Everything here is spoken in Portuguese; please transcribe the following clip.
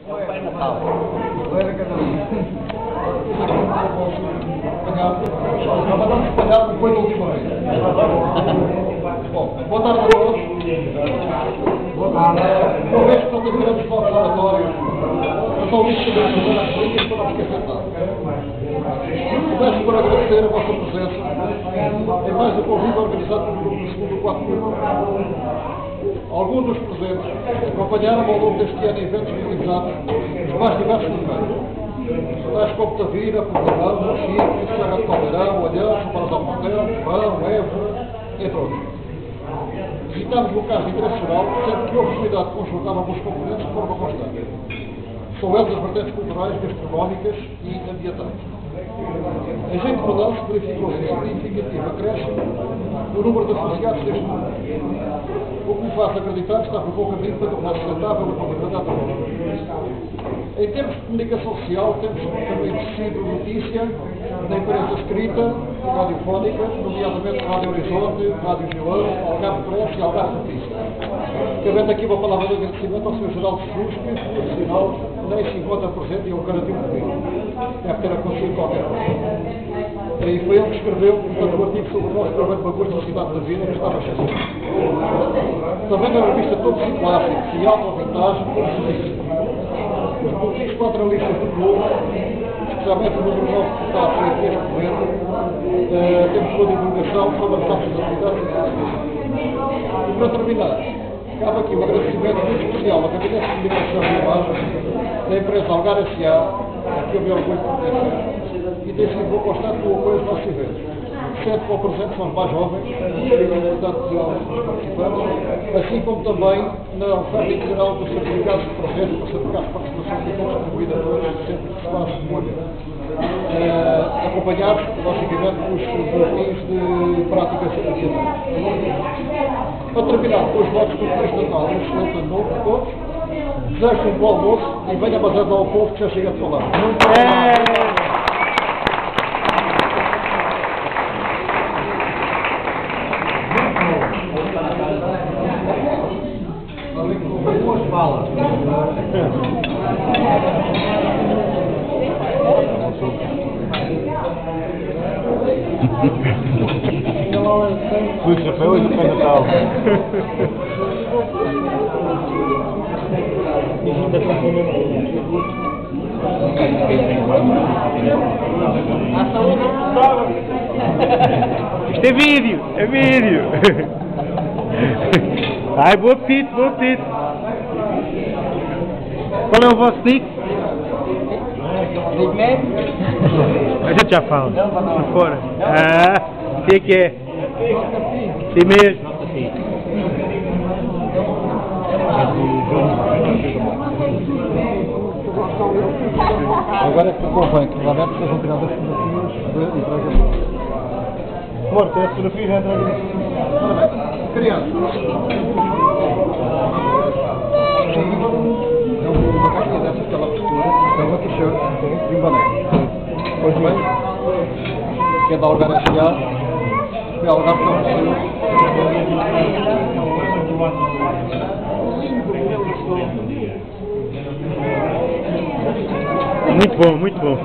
É o Pai Natal. Leva cada um. Vamos espalhar depois da última vez. Bom, boa tarde a todos. Boa tarde. Uma vez que não terminamos os nossos relatórios, eu só disse que devemos fazer as políticas para não esquecer nada. Começo por agradecer a vossa presença em mais um convite organizado pelo grupo do segundo 4 de novembro. Alguns dos presentes acompanharam ao longo deste ano eventos realizados nos mais diversos lugares, tais como Tavira, Portugal, Mochique, Serra de Caldeirão, Olhança, Paradão Monteiro, Pão, Évora, entre outros. Visitámos locais de interesse geral, sendo que houve possibilidade de consultar alguns componentes de forma constante. São eles as vertentes culturais, gastronómicas e ambientais. Em jeito de balanço, verificou-se significativo acréscimo no número de associados deste grupo, o que me faz acreditar que está por bom caminho para tornar sustentável a continuidade da obra. Em termos de comunicação social, temos também sido notícia da imprensa escrita e radiofónica, nomeadamente Rádio Horizonte, Rádio Gilão, Algarve Press e Algarve Notícia. Cabendo aqui uma palavra de agradecimento ao Sr. Geraldo Jesus, que, por sinal, nem se encontra presente e é um garantido comigo. Deve ter acontecido qualquer coisa. E foi ele que escreveu, portanto, o artigo sobre o nosso trabalho de bagunço da cidade da Vila, que estava esquecido. Também na revista Todos e Clássicos e Auto-Vintage, os políticos patralistas do clube, especialmente o número 9 que está à frente deste governo, temos uma divulgação sobre as nossas atividades e para terminar, cabe aqui um agradecimento muito especial ao Gabinete de Comunicação e Imagem da empresa Algar S.A., a que eu me orgulho de pertencer, e tem sido bom constante no apoio aos nossos eventos. Sendo que, ao presente, são os mais jovens, portanto, os participantes, assim como também na oferta integral dos certificados de projeto, para certificados de participação que temos distribuído a todos, sempre que se faz de molho. Acompanhados, logicamente, pelos boletins de práticas ambientais. Para terminar, com os votos do Feliz Natal, um excelente ano novo a todos. Desejo um bom almoço e venha basando ao povo que já chega de falar. Boas falas. Fui chapéu hoje para Natal. Isto é vídeo, é vídeo. Ai, boa apetite, boa apetite. Qual é o vosso nick? A gente já fala, por fora. Ah, sei que é. Sim mesmo. Agora é que convém que realmente sejam tiradas as fotografias e tragam. Amor, tem as fotografias já entregue. Crianças. É uma caixinha dessas, aquela postura, é uma t-shirt e um boné. Pois bem, que é da Algar S.A. e a Algar não precisa. Muito bom, muito bom.